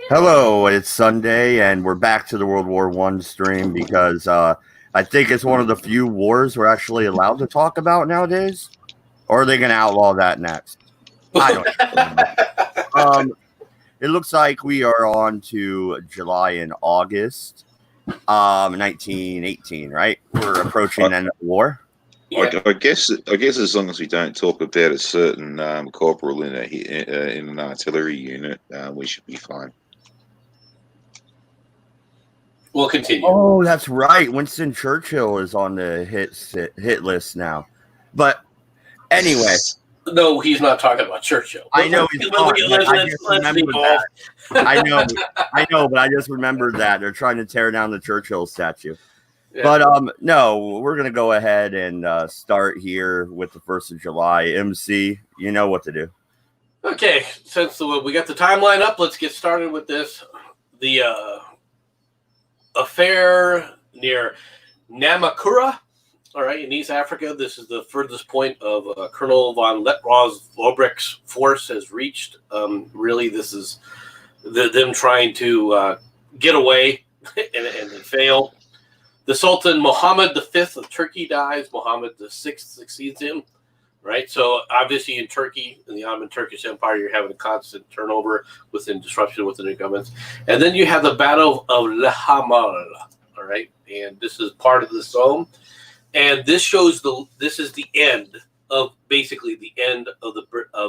Hello, it's Sunday, and we're back to the World War One stream because I think it's one of the few wars we're actually allowed to talk about nowadays. Or are they going to outlaw that next? I don't know. It looks like we are on to July and August, 1918, right? We're approaching I, the end of the war. I guess as long as we don't talk about a certain corporal in an artillery unit, we should be fine. We'll continue. Oh, that's right. Winston Churchill is on the hit list now. But anyway. No, he's not talking about Churchill. I know he's not. I just remembered that. I know, but I just remembered that they're trying to tear down the Churchill statue. Yeah. But no, we're gonna go ahead and start here with the 1st of July. MC, you know what to do. Okay, since we got the timeline up, let's get started with this. The affair near Namakura. All right, in East Africa, this is the furthest point of Colonel von Letros-Lobrecht's force has reached. Really, this is them trying to get away and fail. The Sultan Muhammad V of Turkey dies. Muhammad VI succeeds him. Right, so obviously in Turkey, in the Ottoman Turkish Empire, you're having a constant turnover disruption within the governments. And then you have the Battle of Lehamal. All right, and this is part of the Somme. And this shows this is the end of basically the end of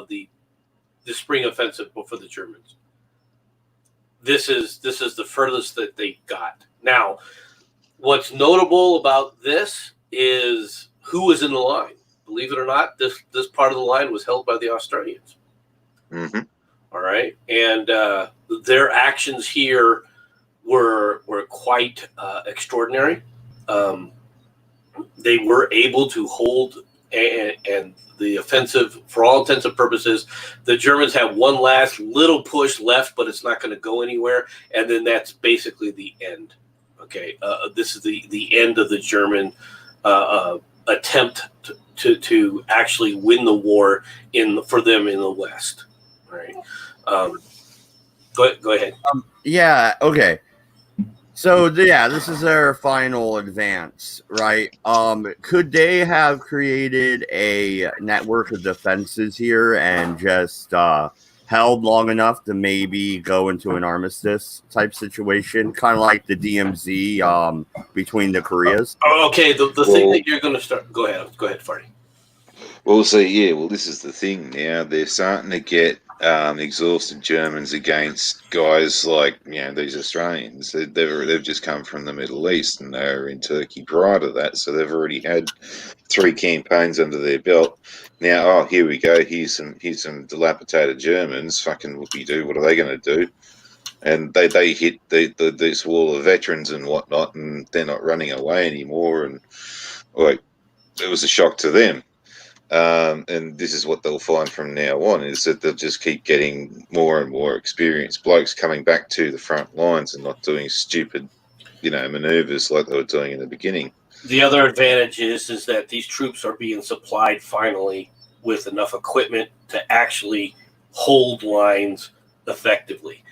the spring offensive for the Germans. This is the furthest that they got. Now, what's notable about this is who was in the line. Believe it or not, this part of the line was held by the Australians. Mm-hmm. All right, and their actions here were quite extraordinary. They were able to hold and the offensive, for all intents and purposes, the Germans have one last little push left, but it's not going to go anywhere. And then that's basically the end. Okay, this is the end of the German attempt to actually win the war for them in the West. All right. Go ahead. Yeah. Okay. So this is their final advance, right? Could they have created a network of defenses here and just held long enough to maybe go into an armistice type situation, kind of like the DMZ between the Koreas? Okay, the thing that you're going to start. Go ahead, Farty. Well, this is the thing now. They're starting to get exhausted Germans against guys like these Australians. They've just come from the Middle East and they were in Turkey prior to that, so they've already had 3 campaigns under their belt. Now, here we go. Here's some dilapidated Germans. Fucking whoopie-doo. What are they going to do? And they hit this wall of veterans and whatnot, and they're not running away anymore. And it was a shock to them. And this is what they'll find from now on, is that they'll just keep getting more and more experienced blokes coming back to the front lines and not doing stupid, maneuvers like they were doing in the beginning. The other advantage is that these troops are being supplied finally with enough equipment to actually hold lines effectively.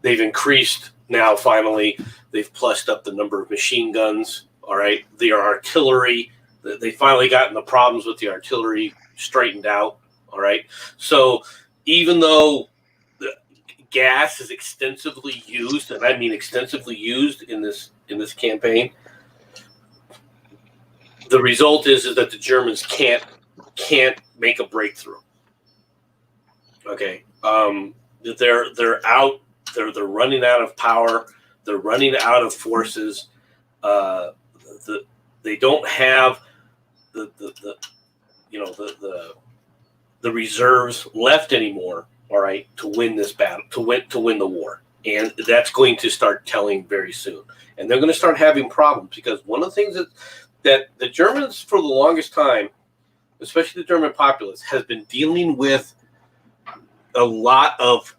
They've increased now finally. They've plussed up the number of machine guns. All right, their artillery. They finally gotten the problems with the artillery straightened out. All right. So even though the gas is extensively used, and I mean extensively used in this campaign, the result is that the Germans can't make a breakthrough. Okay. They're out. They're running out of power. They're running out of forces. They don't have the reserves left anymore, all right, to win this battle, to win the war. And that's going to start telling very soon. And they're going to start having problems because one of the things that the Germans for the longest time, especially the German populace, has been dealing with a lot of,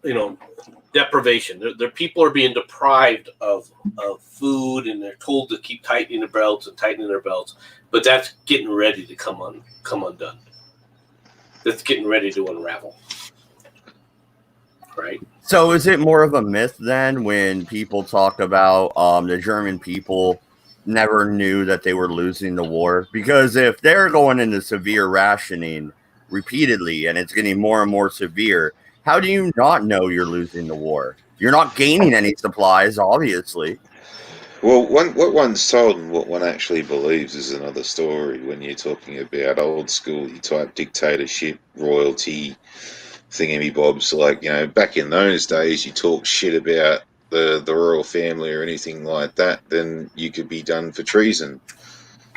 deprivation. Their people are being deprived of food, and they're told to keep tightening their belts, but that's getting ready to come undone. That's getting ready to unravel. right? So is it more of a myth then when people talk about the German people never knew that they were losing the war? Because if they're going into severe rationing repeatedly and it's getting more and more severe, how do you not know you're losing the war? You're not gaining any supplies, obviously. Well, what one's told and what one actually believes is another story. When you're talking about old school type dictatorship, royalty, thingamybobs, like, back in those days, you talk shit about the royal family or anything like that, then you could be done for treason.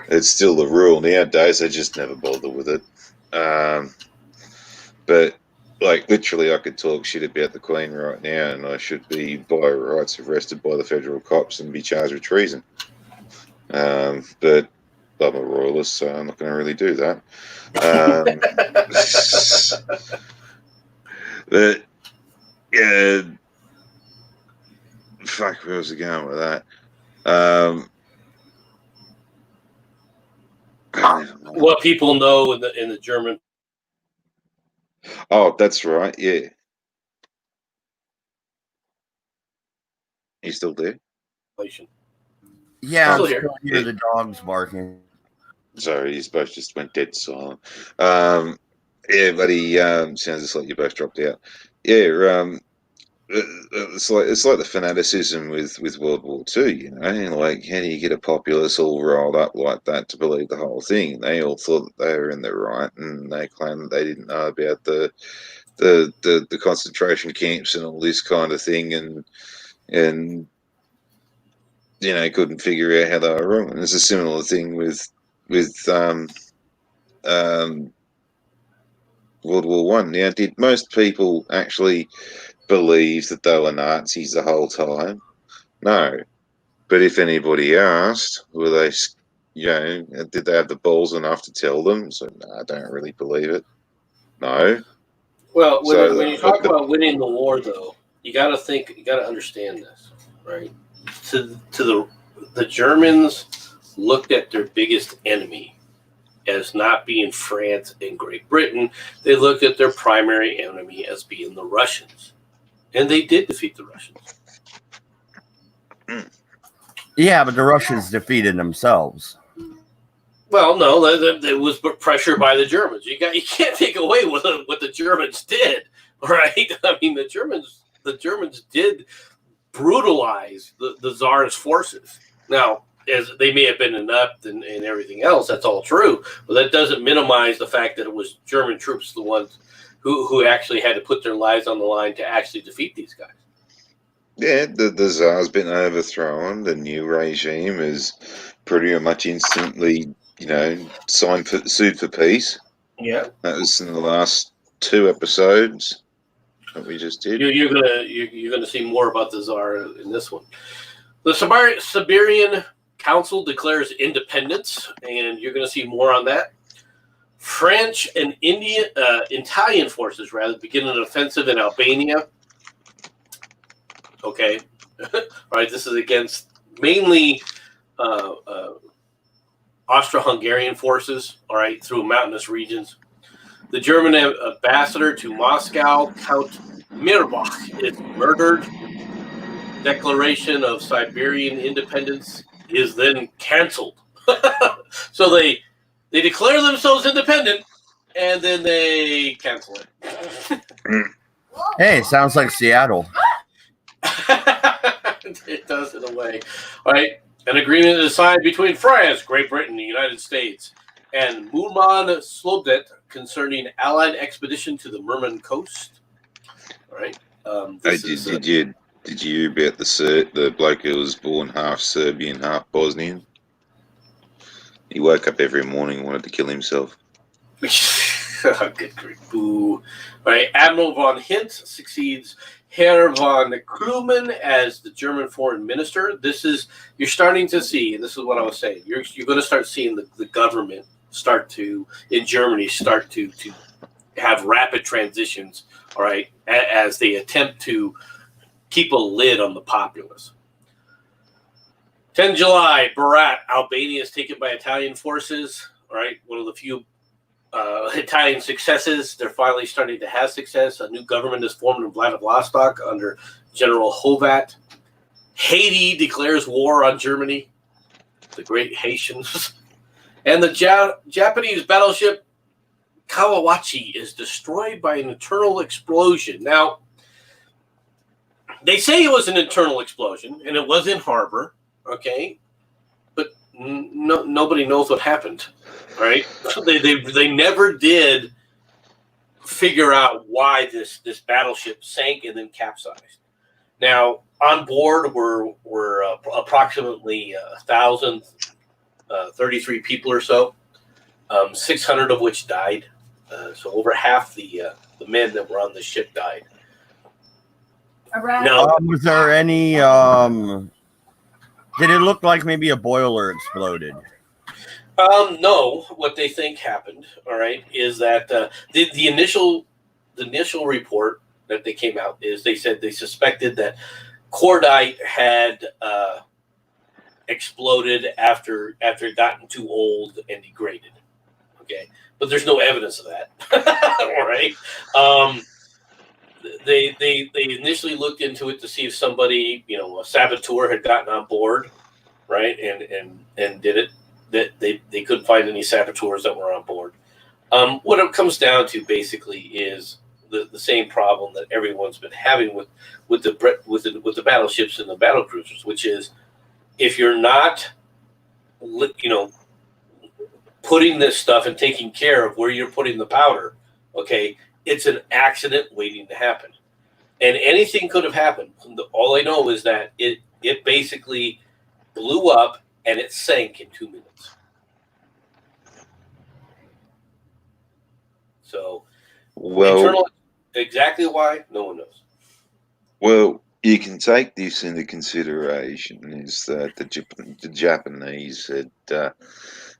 It's still the rule nowadays. They just never bother with it. But like literally, I could talk shit about the Queen right now, and I should be by rights arrested by the federal cops and be charged with treason. But I'm a royalist, so I'm not going to really do that. But yeah, fuck, where was I going with that? What people know in the German. Oh, that's right. Yeah, you still there? Yeah, Still I'm here. still hear the dogs barking. Sorry, you both just went dead silent. Yeah, but he sounds just like you both dropped out. Yeah, it's like the fanaticism with World War Two. Like how do you get a populace all riled up like that to believe the whole thing? They all thought that they were in the right, and they claimed that they didn't know about the concentration camps and all this kind of thing, and couldn't figure out how they were wrong. And it's a similar thing with um, World War One. Now, did most people actually believe that they were Nazis the whole time? No. But if anybody asked, were they, did they have the balls enough to tell them? So, no, I don't really believe it. No. Well, So when you talk about winning the war, though, you got to understand this, right? The Germans looked at their biggest enemy as not being France and Great Britain. They looked at their primary enemy as being the Russians, and they did defeat the Russians. Yeah, but the Russians defeated themselves. Well, no, it was pressure by the Germans. You can't take away what the Germans did, right? I mean, the Germans did brutalize the Tsar's forces. Now, as they may have been inept and everything else, that's all true, but that doesn't minimize the fact that it was German troops, the ones who actually had to put their lives on the line to actually defeat these guys. Yeah, the Tsar's been overthrown. The new regime is pretty much instantly, sued for peace. Yeah, that was in the last 2 episodes that we just did. you're gonna see more about the Tsar in this one. The Siberian Council declares independence, and you're going to see more on that. French and Italian forces begin an offensive in Albania. Okay, all right. This is against mainly Austro-Hungarian forces. All right, through mountainous regions. The German ambassador to Moscow, Count Mirbach, is murdered. Declaration of Siberian independence is then canceled. So they declare themselves independent, and then they cancel it. Hey, sounds like Seattle. It does in a way. All right. An agreement is signed between France, Great Britain, the United States, and Mulman Slobdet concerning Allied expedition to the Murman coast. All right. Did you hear about the bloke who was born half Serbian, half Bosnian? He woke up every morning and wanted to kill himself. Good grief. Boo. All right. Admiral von Hint succeeds Herr von Kluman as the German foreign minister. You're starting to see, and this is what I was saying, you're going to start seeing the government in Germany start to have rapid transitions, all right, as they attempt to keep a lid on the populace. 10 July, Berat, Albania is taken by Italian forces. All right, one of the few Italian successes. They're finally starting to have success. A new government is formed in Vladivostok under General Hovat. Haiti declares war on Germany, the Great Haitians. And the Japanese battleship Kawawachi is destroyed by an internal explosion. Now, they say it was an internal explosion, and it was in harbor, okay? But nobody knows what happened, all right? They never did figure out why this battleship sank and then capsized. Now, on board were approximately 1,033 people or so, 600 of which died. So over half the men that were on the ship died. Now, was there any? Did it look like maybe a boiler exploded? No. What they think happened, all right, is that the initial report that they came out is they said they suspected that cordite had exploded after it gotten too old and degraded. Okay, but there's no evidence of that. All right. They initially looked into it to see if somebody, a saboteur had gotten on board, right, and did it. That they couldn't find any saboteurs that were on board. What it comes down to basically is the same problem that everyone's been having with the battleships and the battle cruisers, which is if you're not, putting this stuff and taking care of where you're putting the powder, okay, it's an accident waiting to happen. And anything could have happened. All I know is that it basically blew up and it sank in 2 minutes. So, exactly why, no one knows. Well, you can take this into consideration is that the Japanese had,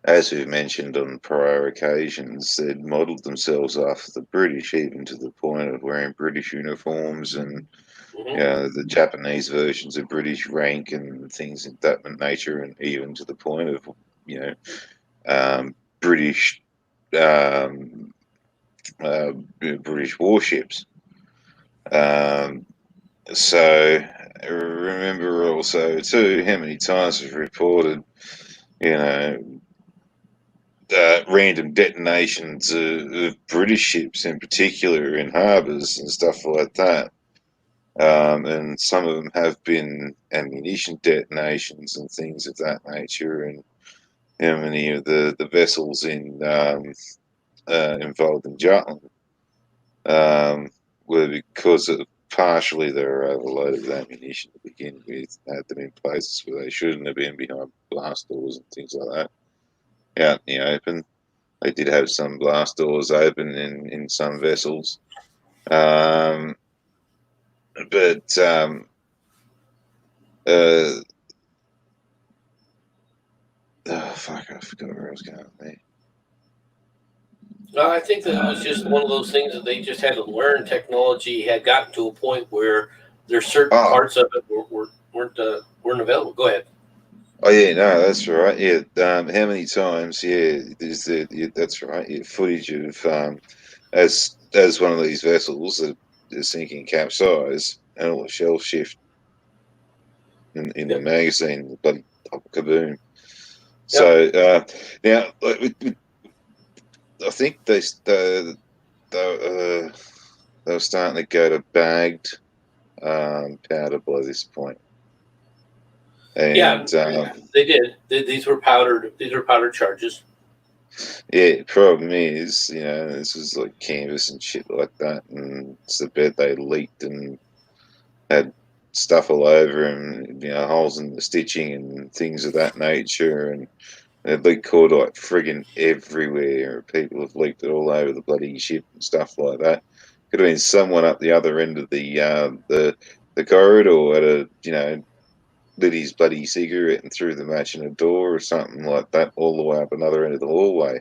as we've mentioned on prior occasions, they'd modelled themselves after the British, even to the point of wearing British uniforms and the Japanese versions of British rank and things of that nature, and even to the point of British British warships. So remember also too how many times we've reported, random detonations of British ships in particular in harbours and stuff like that. And some of them have been ammunition detonations and things of that nature. And how many of the vessels involved in Jutland were because of partially they were overloaded with ammunition to begin with, had them in places where they shouldn't have been, behind blast doors and things like that. Out in the open. They did have some blast doors open in some vessels. But fuck, I forgot where I was going there. I think that it was just one of those things that they just had to learn. Technology had gotten to a point where there's certain parts of it weren't available. Go ahead. Oh yeah, no, that's right. Yeah, how many times? Yeah, that's right. Yeah, footage of as one of these vessels that is sinking capsize and all the shell shift in the magazine, the bloody kaboom. So now, I think they were starting to go to bagged powder by this point. And, they did. These were powdered charges. Yeah, the problem is, this was like canvas and shit like that, and it's the bed they leaked and had stuff all over and holes in the stitching and things of that nature, and they've leaked cordite friggin' everywhere. People have leaked it all over the bloody ship and stuff like that. Could have been someone up the other end of the corridor at a lit his bloody cigarette and threw the match in a door or something like that, all the way up another end of the hallway.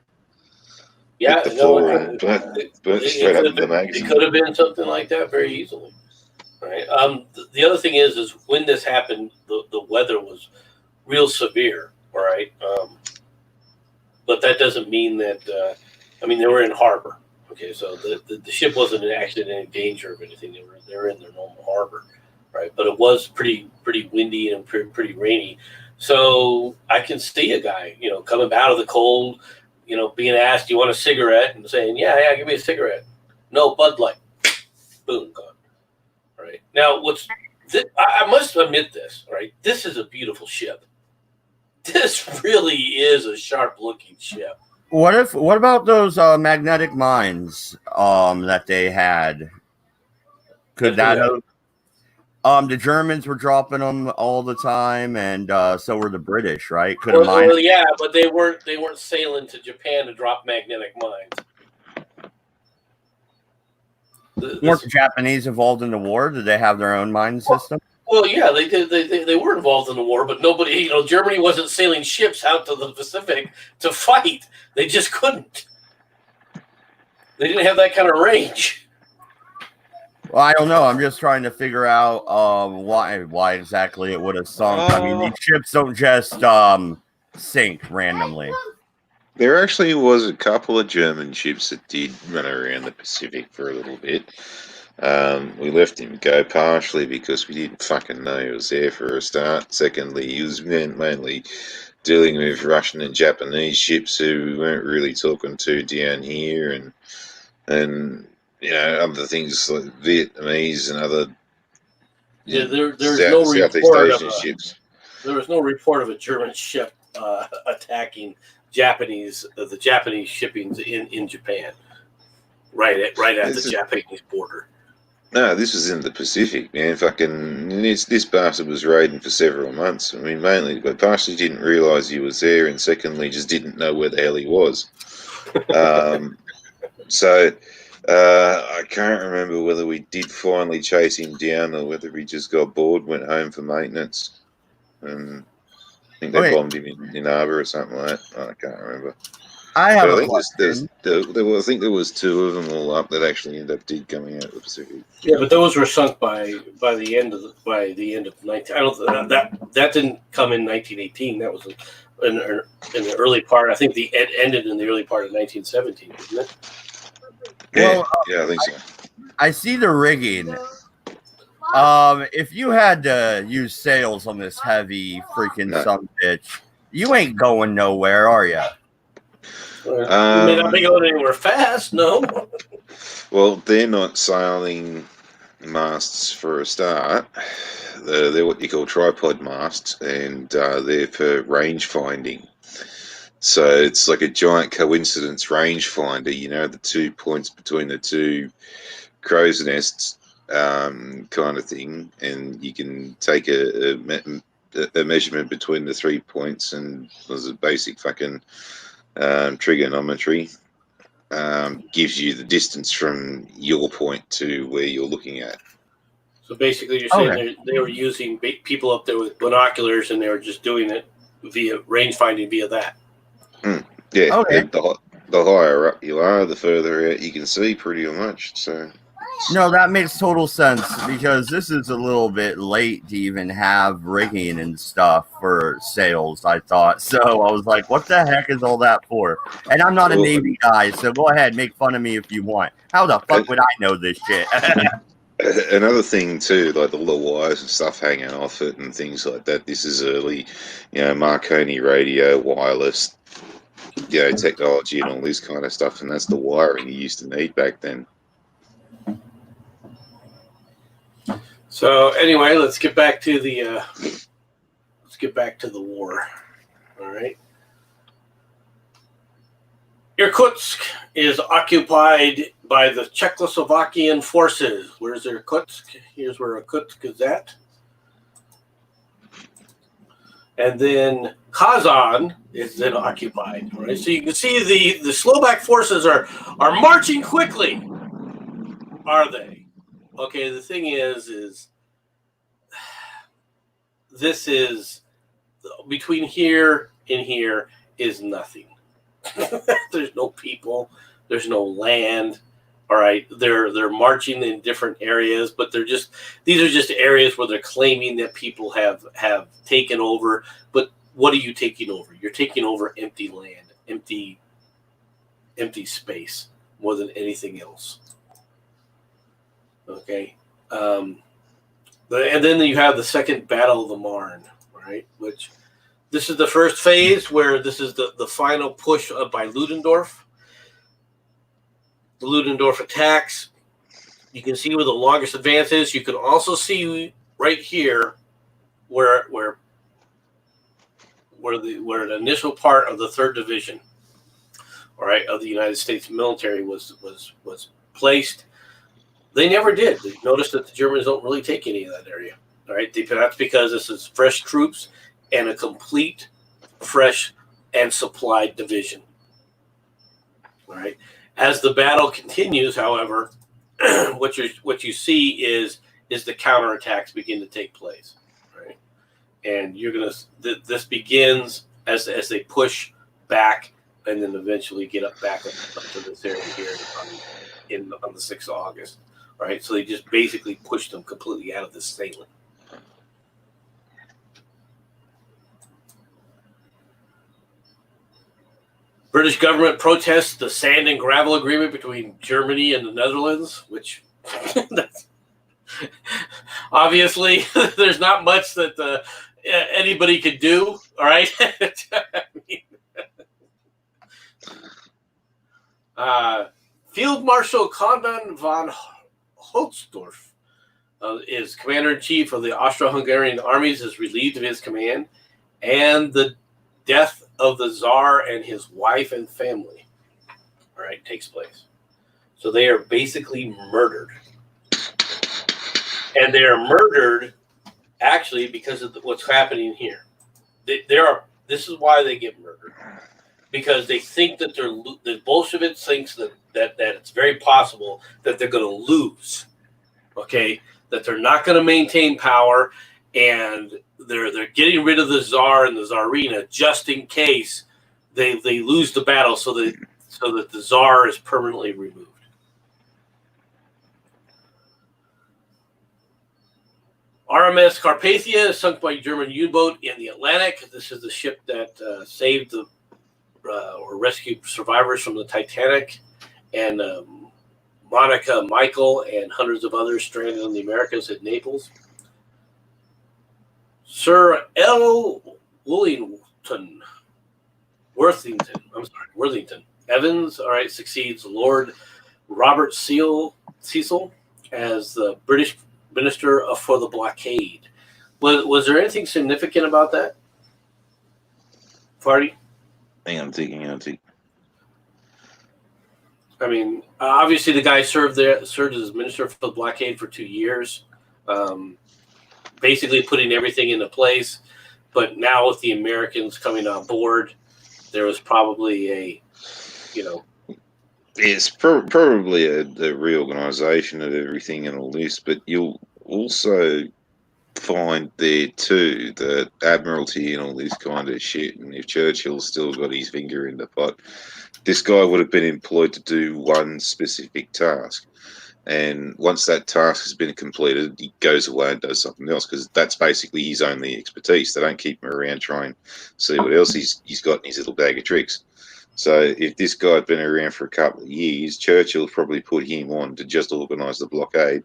Yeah, hit the floor and burnt straight up in the magazine. It could have been something like that very easily. Right. The other thing is when this happened, the weather was real severe. All right. But that doesn't mean that I mean, they were in harbor. Okay, so the ship wasn't actually in any danger of anything. They were in their normal harbor, right? But it was pretty windy and pretty rainy. So I can see a guy, coming out of the cold, being asked, "Do you want a cigarette?" and saying, "Yeah, give me a cigarette." No, Bud Light. Boom, gone. Right now, I must admit this. Right, this is a beautiful ship. This really is a sharp-looking ship. What about those magnetic mines that they had? Could that have the Germans were dropping them all the time, and so were the British, right? Could a mine? Well, yeah, but they weren't sailing to Japan to drop magnetic mines. Weren't the Japanese involved in the war? Did they have their own mine system? Well, yeah, they did. They were involved in the war, but nobody, Germany wasn't sailing ships out to the Pacific to fight. They just couldn't. They didn't have that kind of range. Well, I don't know. I'm just trying to figure out why exactly it would have sunk. I mean, these ships don't just sink randomly. There actually was a couple of German ships that did run around the Pacific for a little bit. We left him go partially because we didn't fucking know he was there for a start. Secondly, he was mainly dealing with Russian and Japanese ships who we weren't really talking to down here, and other things like Vietnamese and other there's no Southeast Asian ships. There was no report of a German ship attacking the Japanese shippings in Japan, right at the Japanese border. No, this was in the Pacific, man. Fucking this bastard was raiding for several months. I mean, mainly, but partially didn't realise he was there, and secondly, just didn't know where the hell he was. So I can't remember whether we did finally chase him down or whether he just got bored, went home for maintenance, and I think they bombed him in harbour or something like that. I can't remember. I think there was two of them all up that actually ended up coming out of the Pacific. Yeah, but those were sunk by the end of 19. I don't that didn't come in 1918. That was in the early part. I think it ended in the early part of 1917, didn't it? Yeah, I think so. I see the rigging. If you had to use sails on this heavy freaking son bitch, you ain't going nowhere, are you? You may not be going anywhere fast, no. Well, they're not sailing masts for a start. They're what you call tripod masts, and they're for range finding. So it's like a giant coincidence range finder, the 2 points between the two crow's nests kind of thing, and you can take a measurement between the 3 points, and there's a basic fucking trigonometry, gives you the distance from your point to where you're looking at. So basically you're saying they were using people up there with binoculars, and they were just doing it via range finding via that. Yeah, okay. The higher up you are, the further out you can see pretty much. So no, that makes total sense, because this is a little bit late to even have rigging and stuff for sails, I thought. So I was like, what the heck is all that for? And I'm not a Navy guy, so go ahead, make fun of me if you want. How the fuck would I know this shit? Another thing too, like the little wires and stuff hanging off it and things like that. This is early, Marconi radio, wireless, technology and all this kind of stuff, and that's the wiring you used to need back then. So anyway, let's get back to the war. All right. Irkutsk is occupied by the Czechoslovakian forces. Where's Irkutsk? Here's where Irkutsk is at. And then Kazan is then occupied. Right? So you can see the Slovak forces are marching quickly. Are they? Okay, the thing is this is between here and here is nothing. There's no people. There's no land. All right, they're marching in different areas, but these are just areas where they're claiming that people have taken over. But what are you taking over? You're taking over empty land, empty empty space more than anything else. Okay. And then you have the Second Battle of the Marne, right? Which this is the first phase where this is the final push by Ludendorff. The Ludendorff attacks. You can see where the longest advance is. You can also see right here where the initial part of the 3rd Division, all right, of the United States military was placed. They never did. They noticed that the Germans don't really take any of that area. All right, that's because this is fresh troops and a complete, fresh, and supplied division. All right. As the battle continues, however, what you see is the counterattacks begin to take place. Right, and this begins as they push back, and then eventually get back up to this area here on the 6th of August. Right, so they just basically pushed them completely out of this salient. British government protests the sand and gravel agreement between Germany and the Netherlands, which obviously there's not much that anybody could do. All right. Field Marshal Konrad von Holzdorf is commander-in-chief of the Austro-Hungarian armies, is relieved of his command, and the death of the Tsar and his wife and family, all right, takes place. So they are basically murdered. And they are murdered actually because of what's happening here. This is why they get murdered. Because they think that the Bolsheviks thinks that it's very possible that they're going to lose. Okay? That they're not going to maintain power, and they're getting rid of the Tsar and the Tsarina just in case they lose the battle, so that the Tsar is permanently removed. RMS Carpathia is sunk by a German U-boat in the Atlantic. This is the ship that saved or rescued survivors from the Titanic, and Monica, Michael, and hundreds of others stranded in the Americas at Naples. Sir L. Worthington Evans, all right, succeeds Lord Robert Cecil as the British Minister for the Blockade. Was there anything significant about that, Farty? I'm thinking. I mean, obviously the guy served as Minister for the Blockade for 2 years, basically putting everything into place. But now with the Americans coming on board, there was probably it's probably a reorganisation of everything and all this, but you'll also find there too that Admiralty and all this kind of shit, and if Churchill's still got his finger in the pot, this guy would have been employed to do one specific task, and once that task has been completed, he goes away and does something else, because that's basically his only expertise. They don't keep him around trying to see what else he's got in his little bag of tricks. So if this guy had been around for a couple of years, Churchill probably put him on to just organise the blockade.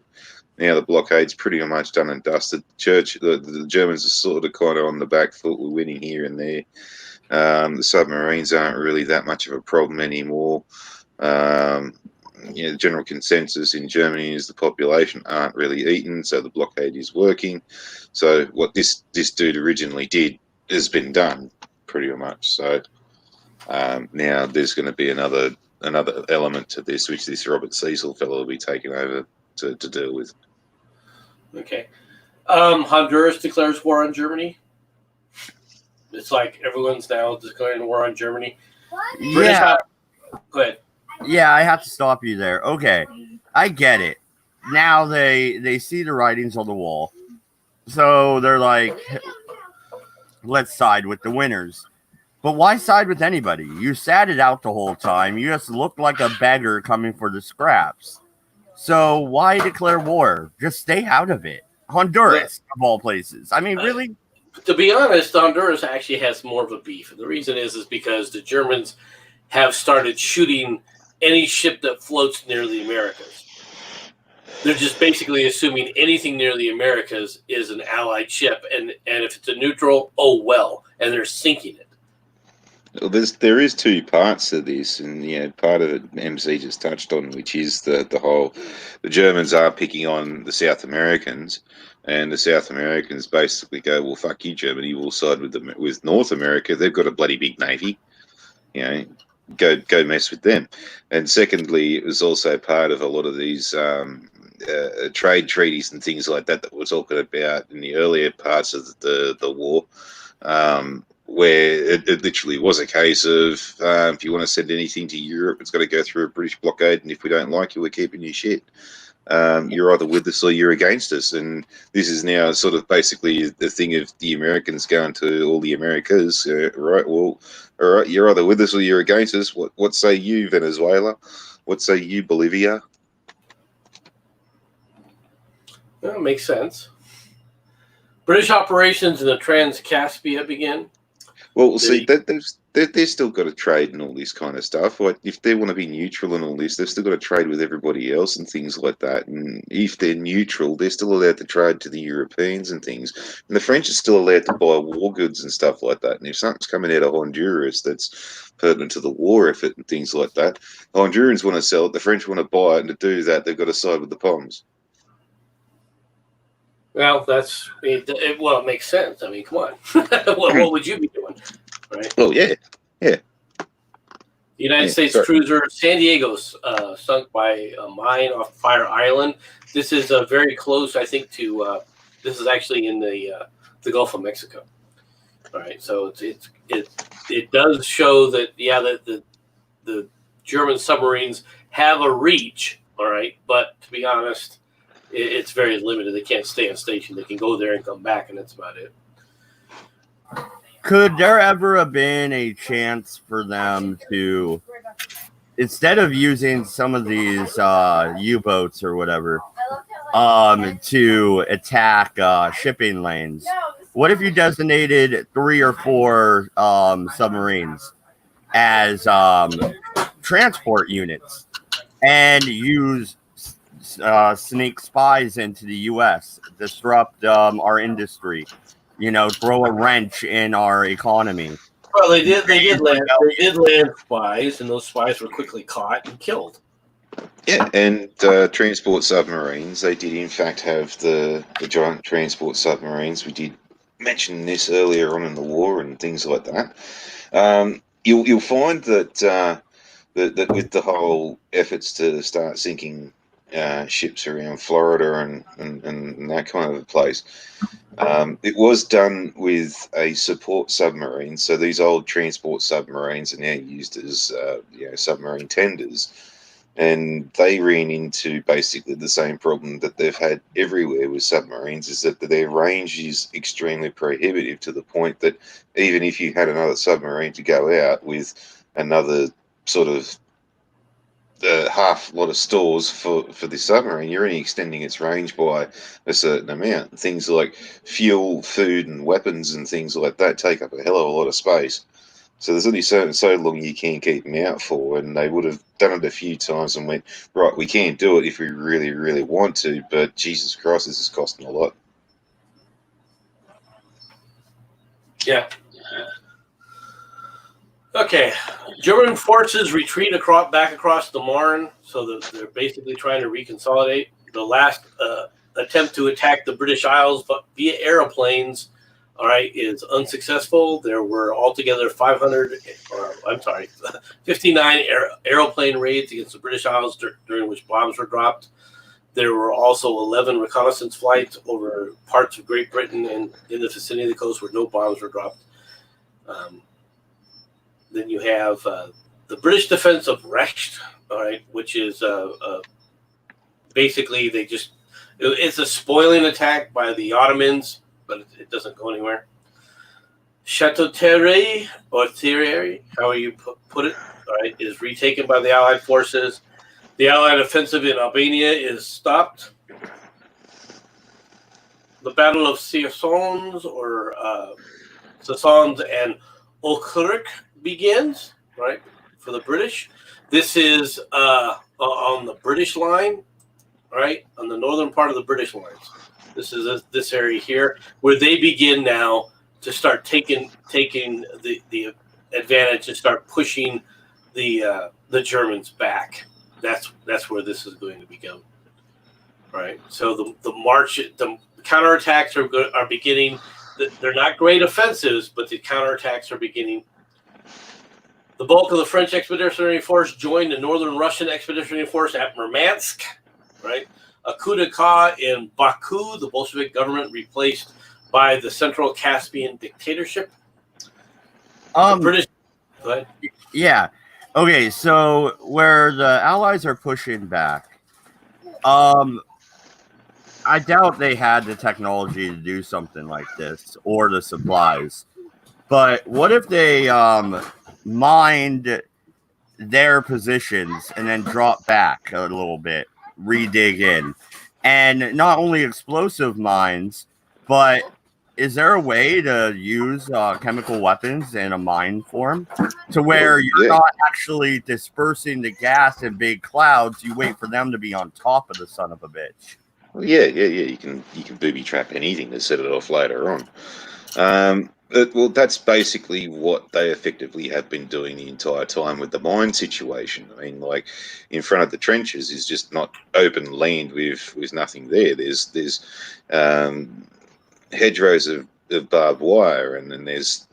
Now the blockade's pretty much done and dusted. The Germans are sort of kind of on the back foot. We're winning here and there. The submarines aren't really that much of a problem anymore. The general consensus in Germany is the population aren't really eaten, so the blockade is working. So what this dude originally did has been done pretty much. So now there's going to be another element to this, which this Robert Cecil fellow will be taking over to deal with. Okay. Honduras declares war on Germany. It's like everyone's now declaring war on Germany. Yeah. Go ahead. Yeah, I have to stop you there. Okay, I get it. Now they see the writings on the wall, so they're like, let's side with the winners. But why side with anybody? You sat it out the whole time. You just looked like a beggar coming for the scraps. So why declare war? Just stay out of it. Honduras, of all places. I mean, really? To be honest, Honduras actually has more of a beef. And the reason is because the Germans have started shooting any ship that floats near the Americas. They're just basically assuming anything near the Americas is an Allied ship, and if it's a neutral, oh well, and they're sinking it. Well, there is two parts to this, and part of it MC just touched on, which is the Germans are picking on the South Americans, and the South Americans basically go, well, fuck you, Germany, we'll side with North America. They've got a bloody big navy, go mess with them. And secondly, it was also part of a lot of these trade treaties and things like that we're talking about in the earlier parts of the war. Where it literally was a case of if you want to send anything to Europe, it's got to go through a British blockade, and if we don't like you, we're keeping your shit. You're either with us or you're against us, and this is now sort of basically the thing of the Americans going to all the Americas, right? Well, all right, you're either with us or you're against us. What say you, Venezuela? What say you, Bolivia? That makes sense. British operations in the Trans-Caspia begin. Well, see, they've still got to trade and all this kind of stuff. Like, if they want to be neutral and all this, they've still got to trade with everybody else and things like that. And if they're neutral, they're still allowed to trade to the Europeans and things. And the French are still allowed to buy war goods and stuff like that. And if something's coming out of Honduras that's pertinent to the war effort and things like that, the Hondurans want to sell it, the French want to buy it, and to do that, they've got to side with the Poms. Well, it makes sense. I mean, come on. what would you be doing? Right? Oh, yeah. The United States cruiser San Diego sunk by a mine off Fire Island. This is very close, I think, to this is actually in the Gulf of Mexico. All right, so it does show that that the German submarines have a reach. All right, but to be honest, it's very limited. They can't stay on station. They can go there and come back, and that's about it. Could there ever have been a chance for them to, instead of using some of these U-boats or whatever, to attack shipping lanes? What if you designated 3 or 4 submarines as transport units and use sneak spies into the U.S., disrupt our industry? Throw a wrench in our economy. Well, they did land spies, and those spies were quickly caught and killed. Yeah, and transport submarines. They did, in fact, have the giant transport submarines. We did mention this earlier on in the war and things like that. You'll find that that with the whole efforts to start sinking ships around Florida and that kind of a place. It was done with a support submarine, so these old transport submarines are now used as submarine tenders, and they ran into basically the same problem that they've had everywhere with submarines, is that their range is extremely prohibitive, to the point that even if you had another submarine to go out with another sort of half lot of stores for the submarine, you're only extending its range by a certain amount. Things like fuel, food, and weapons and things like that take up a hell of a lot of space. So there's only so long you can keep them out for, and they would have done it a few times and went, right, we can't do it if we really, really want to, but Jesus Christ, this is costing a lot. Yeah. Okay, German forces retreat back across the Marne, so that they're basically trying to reconsolidate. The last attempt to attack the British Isles via aeroplanes, all right, is unsuccessful. There were altogether 59 aeroplane raids against the British Isles during which bombs were dropped. There were also 11 reconnaissance flights over parts of Great Britain and in the vicinity of the coast where no bombs were dropped. Then you have the British defense of Recht, all right, which is basically it's a spoiling attack by the Ottomans, but it doesn't go anywhere. Chateau-Thierry, or Thierry, however you put it, all right, is retaken by the Allied forces. The Allied offensive in Albania is stopped. The Battle of Soissons and Okerk begins, right? for the British. This is on the British line, right? On the northern part of the British lines. This is this area here where they begin now to start taking the advantage and start pushing the Germans back. That's where this is going to begin. Right. So the march, the counterattacks are beginning. They're not great offensives, but the counterattacks are beginning. The bulk of the French Expeditionary Force joined the Northern Russian Expeditionary Force at Murmansk. Right. A coup d'etat in Baku, the Bolshevik government replaced by the Central Caspian dictatorship. The British. Go ahead. Yeah. Okay. So where the Allies are pushing back, I doubt they had the technology to do something like this or the supplies. But what if they mined their positions and then drop back a little bit, redig in, and not only explosive mines, but is there a way to use chemical weapons in a mine form to where you're not actually dispersing the gas in big clouds? You wait for them to be on top of the son of a bitch. Well, yeah. You can booby trap anything to set it off later on. Well, that's basically what they effectively have been doing the entire time with the mine situation. I mean, like in front of the trenches is just not open land with nothing there. There's hedgerows of barbed wire, and then there's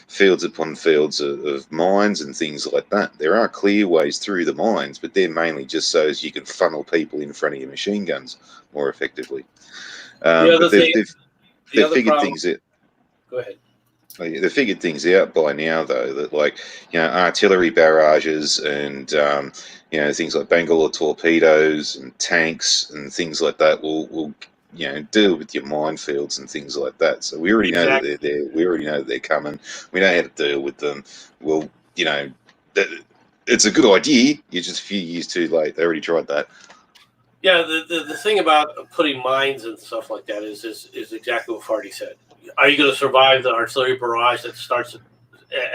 fields upon fields of mines and things like that. There are clear ways through the mines, but they're mainly just so as you can funnel people in front of your machine guns more effectively. But they've figured things out. Go ahead. They figured things out by now, though, that artillery barrages and things like Bangalore torpedoes and tanks and things like that will deal with your minefields and things like that. So we already know that they're there. We already know that they're coming. We know how to deal with them. Well, it's a good idea. You're just a few years too late. They already tried that. Yeah, the thing about putting mines and stuff like that is exactly what Farty said. Are you going to survive the artillery barrage that starts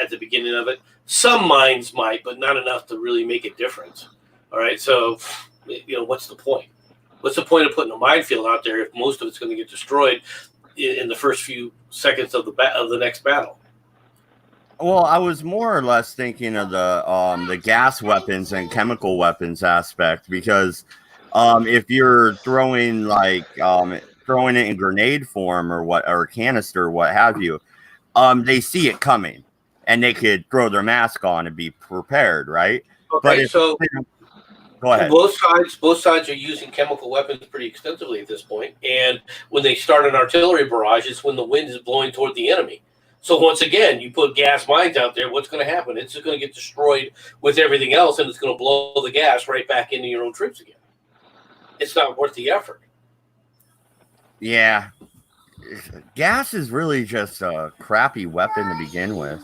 at the beginning of it? Some mines might, but not enough to really make a difference. All right, so what's the point? What's the point of putting a minefield out there if most of it's going to get destroyed in the first few seconds of the next battle? Well, I was more or less thinking of the gas weapons and chemical weapons aspect, because if you're throwing throwing it in grenade form or canister, what have you, they see it coming and they could throw their mask on and be prepared, right? Okay, so go ahead. Both sides are using chemical weapons pretty extensively at this point, and when they start an artillery barrage, it's when the wind is blowing toward the enemy. So once again, you put gas mines out there, what's going to happen? It's going to get destroyed with everything else, and it's going to blow the gas right back into your own troops again. It's not worth the effort. Yeah. Gas is really just a crappy weapon to begin with.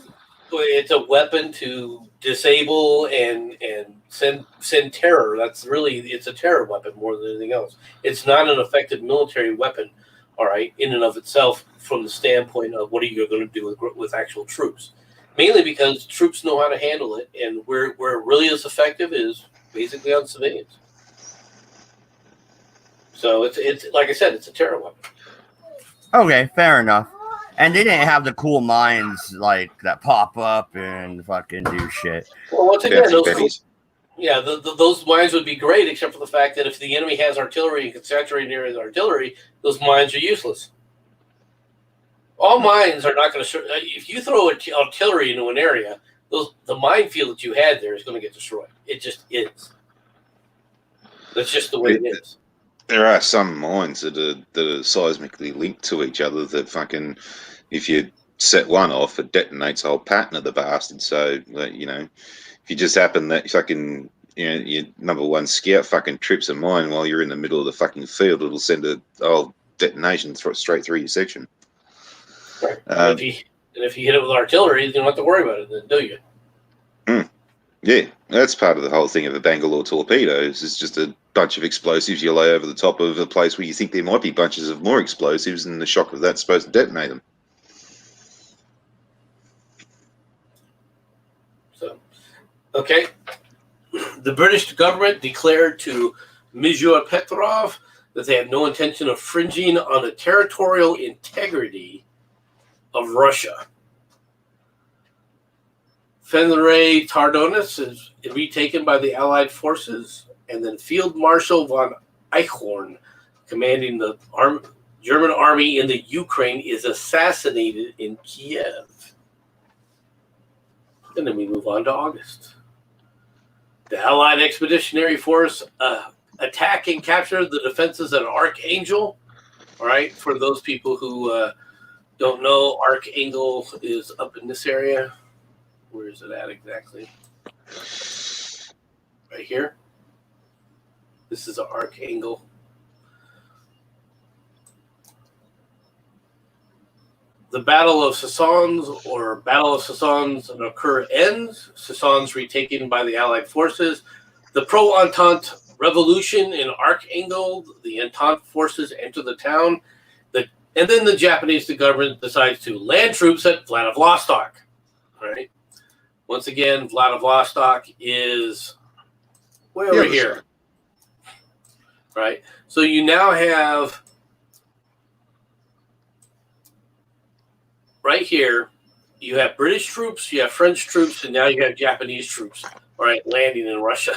It's a weapon to disable and send terror. It's a terror weapon more than anything else. It's not an effective military weapon, all right, in and of itself, from the standpoint of what are you going to do with actual troops. Mainly because troops know how to handle it, and where it really is effective is basically on civilians. So it's like I said, it's a terror weapon. Okay, fair enough. And they didn't have the cool mines that pop up and fucking do shit. Well, once again, those mines would be great, except for the fact that if the enemy has artillery and can saturate near his artillery, those mines are useless. All mines are not going to. If you throw artillery into an area, the minefield that you had there is going to get destroyed. It just is. That's just the way it is. There are some mines that are seismically linked to each other that fucking, if you set one off, it detonates the whole pattern of the bastard. So, if you just happen that fucking, your number one scout fucking trips a mine while you're in the middle of the fucking field, it'll send a whole detonation straight through your section. Right. And if you hit it with artillery, you don't have to worry about it then, do you? Yeah, that's part of the whole thing of a Bangalore torpedoes. It's just a bunch of explosives you lay over the top of a place where you think there might be bunches of more explosives, and the shock of that's supposed to detonate them. So, Okay. The British government declared to Mijur Petrov that they had no intention of infringing on the territorial integrity of Russia. Fenray Tardonis is retaken by the Allied forces, and then Field Marshal von Eichhorn, commanding the German army in the Ukraine, is assassinated in Kiev. And then we move on to August. The Allied Expeditionary Force attack and capture the defenses at Archangel. All right, for those people who don't know, Archangel is up in this area. Where is it at exactly? Right here. This is an Archangel. The Battle of Soissons, or Battle of Soissons, occur ends. Soissons retaken by the Allied forces. The pro-Entente revolution in Archangel. The Entente forces enter the town. And then the Japanese government decides to land troops at Vladivostok. All right. Once again, Vladivostok is way over here. Right. So you now have right here, you have British troops, you have French troops, and now you have Japanese troops, all right, landing in Russia.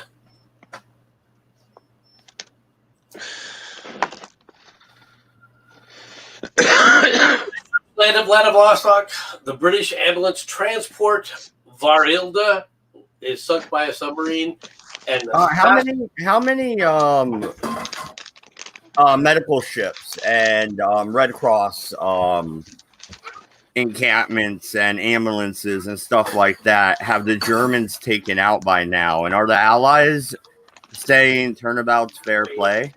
Land of Vladivostok, the British ambulance transport Varilda is sunk by a submarine. And how many medical ships and Red Cross encampments and ambulances and stuff like that have the Germans taken out by now? And are the Allies saying turnabout's fair play?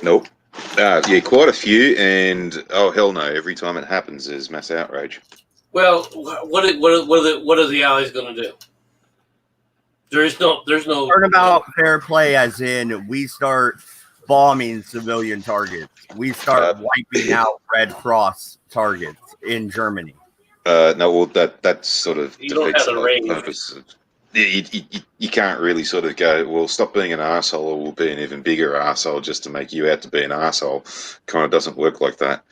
Nope. Yeah, quite a few, and oh hell no! Every time it happens, there's mass outrage. Well, what are the Allies going to do? There's no turnabout fair play, as in we start bombing civilian targets. We start wiping out Red Cross targets in Germany. No, well, that's sort of you don't have the range. Purpose. You can't really sort of go, well, stop being an arsehole or we'll be an even bigger arsehole just to make you out to be an arsehole. Kind of doesn't work like that.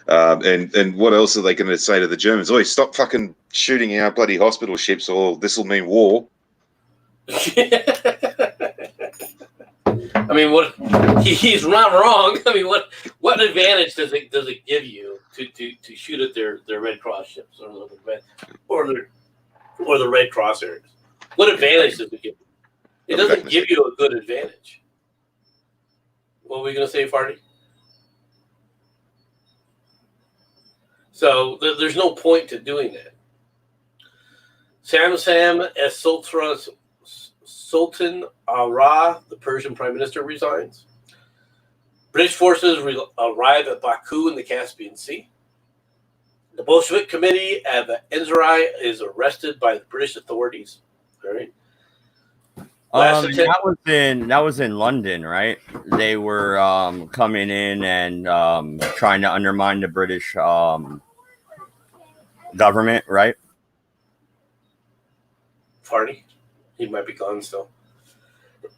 And what else are they going to say to the Germans? Oh, stop fucking shooting our bloody hospital ships or this will mean war. I mean, he's not wrong. I mean, what advantage does it give you to shoot at their Red Cross ships or the Red Cross areas? What advantage does it give you? It doesn't give you a good advantage. What were we going to say, Farty? So there's no point to doing that. Sam as Sultan Ara, the Persian prime minister, resigns. British forces arrive at Baku in the Caspian Sea. The Bolshevik committee at the Enzrai is arrested by the British authorities. All right. That was in London, right? They were coming in and trying to undermine the British government, right? Farty? He might be gone still.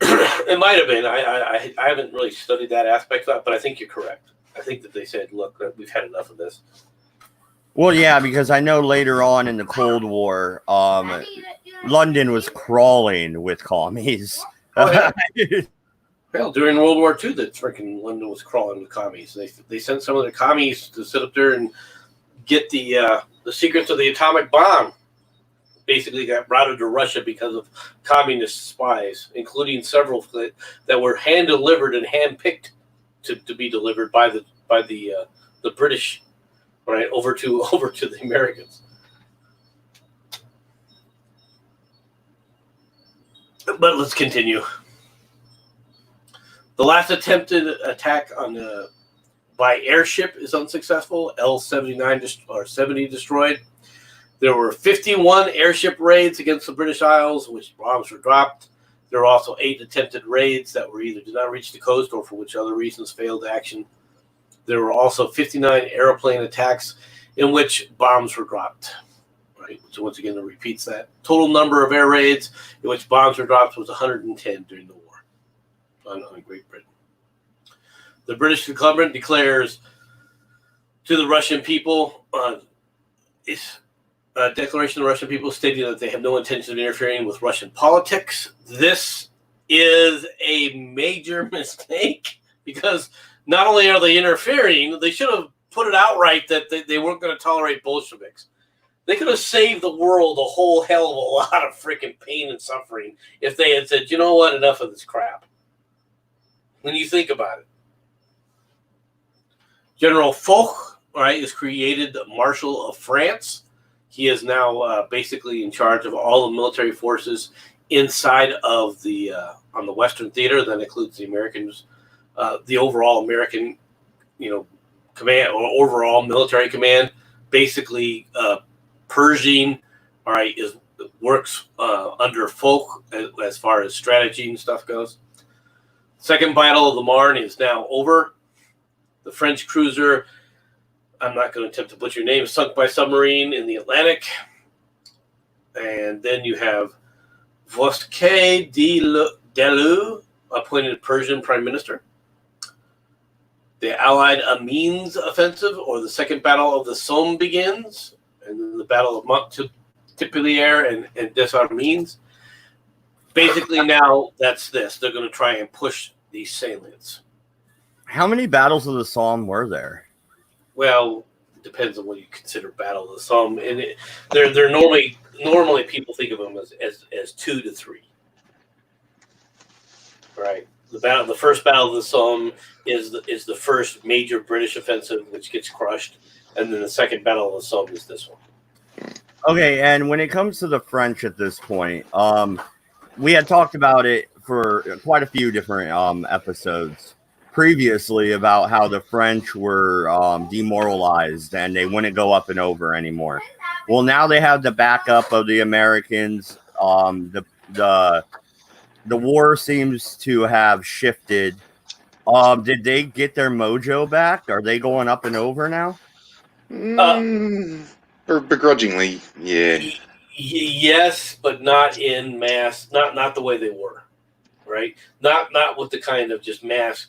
It might have been. I haven't really studied that aspect of it, but I think you're correct. I think that they said, look, we've had enough of this. Well, yeah, because I know later on in the Cold War, London was crawling with commies. Oh, yeah. Well, during World War II, the freaking London was crawling with commies. They sent some of the commies to sit up there and get the secrets of the atomic bomb. Basically got routed to Russia because of communist spies, including several that were hand delivered and hand picked to be delivered by the British, right, over to the Americans. But let's continue. The last attempted attack by airship is unsuccessful. L-79 or 70 destroyed. There were 51 airship raids against the British Isles, which bombs were dropped. There were also 8 attempted raids that were either did not reach the coast or for which other reasons failed action. There were also 59 airplane attacks in which bombs were dropped. right? So once again, it repeats that. Total number of air raids in which bombs were dropped was 110 during the war on Great Britain. The British government declares to the Russian people, it's a declaration of the Russian people stating that they have no intention of interfering with Russian politics. This is a major mistake because not only are they interfering, they should have put it outright that they weren't going to tolerate Bolsheviks. They could have saved the world a whole hell of a lot of freaking pain and suffering if they had said, you know what, enough of this crap. When you think about it. General Foch, right, is created Marshal of France. He is now basically in charge of all the military forces inside of the on the Western Theater. That includes the Americans, the overall American, command or overall military command. Basically, Pershing, all right, works under Foch as far as strategy and stuff goes. Second Battle of the Marne is now over. The French cruiser, I'm not going to attempt to butcher your name, sunk by submarine in the Atlantic. And then you have Vosquet Delou, appointed Persian prime minister. The Allied Amiens offensive, or the Second Battle of the Somme, begins. And then the Battle of Montpellier and Des Armines. Basically now, that's this. They're going to try and push these salients. How many battles of the Somme were there? Well, it depends on what you consider Battle of the Somme. And they're normally people think of them as 2 to 3. Right. The first Battle of the Somme is the first major British offensive, which gets crushed, and then the second Battle of the Somme is this one. Okay, and when it comes to the French at this point, we had talked about it for quite a few different episodes previously about how the French were demoralized and they wouldn't go up and over anymore. Well, now they have the backup of the Americans. The war seems to have shifted. Did they get their mojo back? Are they going up and over now? Begrudgingly, yeah. Yes, but not in mass. Not the way they were, right? Not with the kind of just mass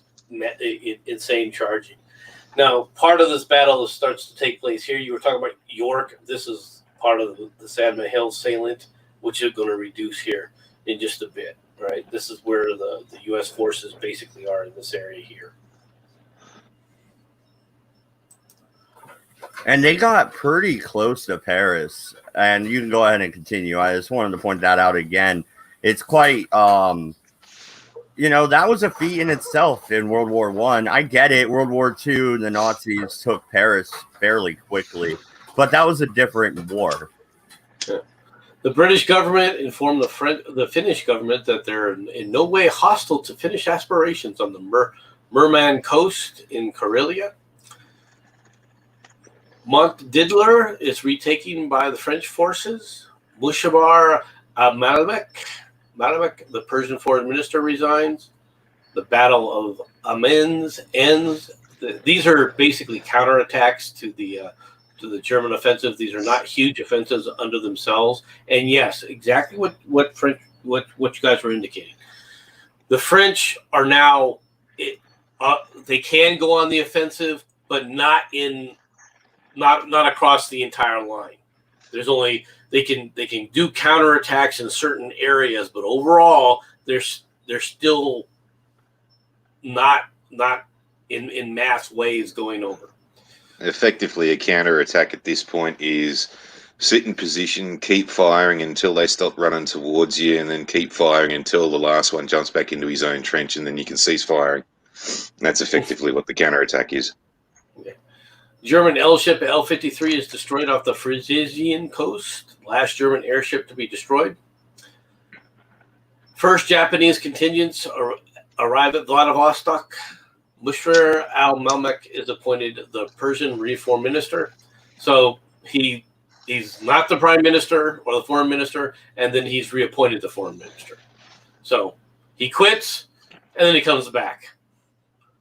insane charging. Now, part of this battle starts to take place here. You were talking about York. This is part of the Salmon Hill salient, which is going to reduce here in just a bit, right? This is where the U.S. forces basically are in this area here. And they got pretty close to Paris. And you can go ahead and continue. I just wanted to point that out again. It's quite... that was a feat in itself in World War I. I get it. World War II, the Nazis took Paris fairly quickly, but that was a different war. The British government informed the Finnish government that they're in no way hostile to Finnish aspirations on the Murman coast in Karelia. Mont Didler is retaken by the French forces. Mushabar Malek, the Persian foreign minister, resigns. The Battle of Amiens ends. These are basically counterattacks to the German offensive. These are not huge offensives under themselves. And yes, exactly what you guys were indicating. The French are now they can go on the offensive, but not across the entire line. There's only they can do counterattacks in certain areas, but overall they're still not in mass waves going over. Effectively, a counterattack at this point is sit in position, keep firing until they stop running towards you, and then keep firing until the last one jumps back into his own trench, and then you can cease firing. And that's effectively what the counterattack is. Okay. German L-ship L-53 is destroyed off the Frisian coast. Last German airship to be destroyed. First Japanese contingents arrive at Vladivostok. Mushra al-Malmek is appointed the Persian reform minister. So he's not the prime minister or the foreign minister, and then he's reappointed the foreign minister. So he quits, and then he comes back.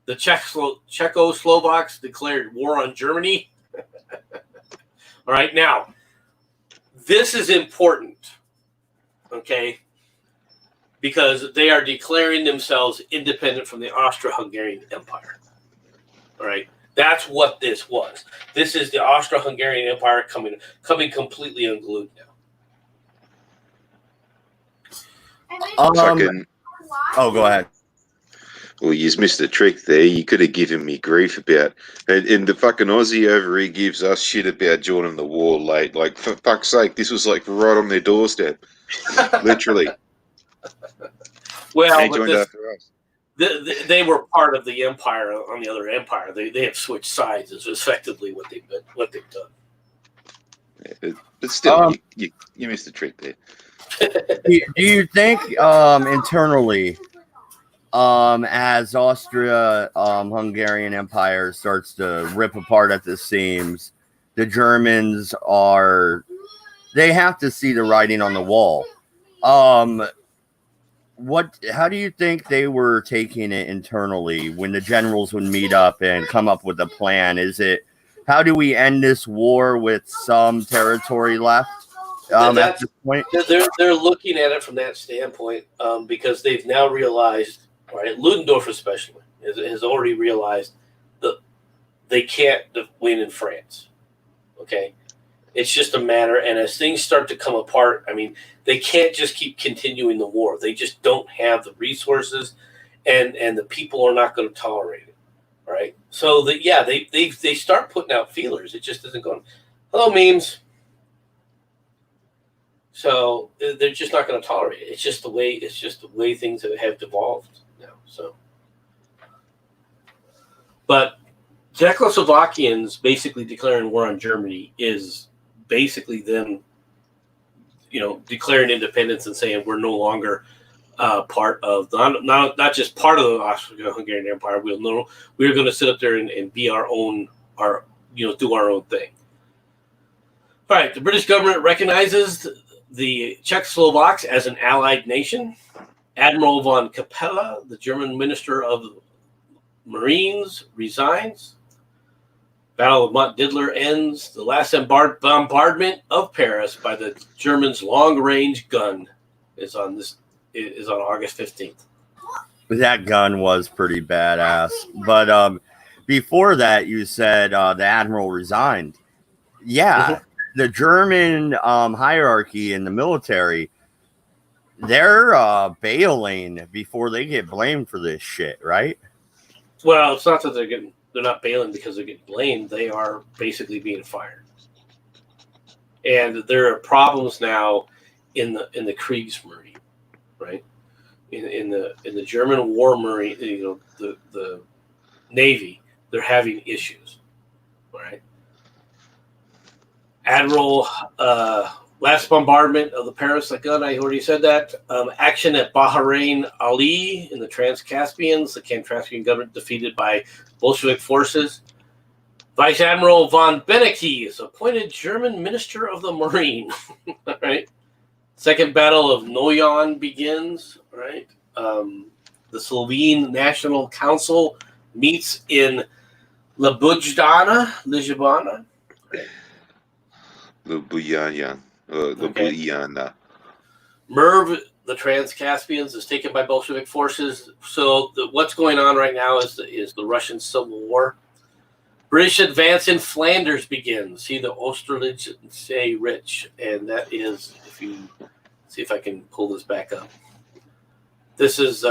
The Czechoslovaks declared war on Germany. All right, now, This is important, okay, because they are declaring themselves independent from the Austro-Hungarian Empire. All right, that's what this was. This is the Austro-Hungarian Empire coming completely unglued now. Fucking. Oh, go ahead. Well, you just missed the trick there. You could have given me grief about, and the fucking Aussie over here gives us shit about joining the war late. Like, for fuck's sake, this was like right on their doorstep, literally. Well, they but joined after us. They were part of the empire on the other empire. They have switched sides. Is effectively what they've done. Yeah, but still, you missed the trick there. Do you think internally, as Austria Hungarian Empire starts to rip apart at the seams, the Germans they have to see the writing on the wall. How do you think they were taking it internally when the generals would meet up and come up with a plan? Is it, how do we end this war with some territory left at this point? They're looking at it from that standpoint because they've now realized, right, Ludendorff especially has already realized that they can't win in France. Okay, it's just a matter, and as things start to come apart, I mean, they can't just keep continuing the war. They just don't have the resources, and the people are not going to tolerate it, right? So they start putting out feelers. It just isn't going. Hello, memes. So they're just not going to tolerate it. It's just the way things have devolved now. So, but Czechoslovakians basically declaring war on Germany is basically them, declaring independence and saying we're no longer part of not just part of the Austro-Hungarian Empire. We're going to sit up there and be our own, do our own thing. All right, the British government recognizes the Czechoslovaks as an allied nation. Admiral von Capella, the German Minister of Marines, resigns. Battle of Mont Diddler ends. The last bombardment of Paris by the Germans' long-range gun is on August 15th. That gun was pretty badass. But before that, you said the admiral resigned. Yeah, mm-hmm. The German hierarchy in the military, they're bailing before they get blamed for this shit, right? Well, it's not that they're not bailing because they're getting blamed. They are basically being fired. And there are problems now in the Kriegsmarine, right? In the German War Marine, the Navy, they're having issues, right? Admiral, last bombardment of the Paris gun, I already said that. Action at Bahrain Ali in the Trans-Caspians, the Trans-Caspian government defeated by Bolshevik forces. Vice Admiral von Benecke is appointed German Minister of the Marine. Right. Second Battle of Noyon begins. Right. The Slovene National Council meets in Ljubljana. Ljubljana. Merv, the Trans-Caspians, is taken by Bolshevik forces. So what's going on right now is the Russian Civil War. British advance in Flanders begins. See the Austerlitz say rich, and that is, if you see if I can pull this back up. This is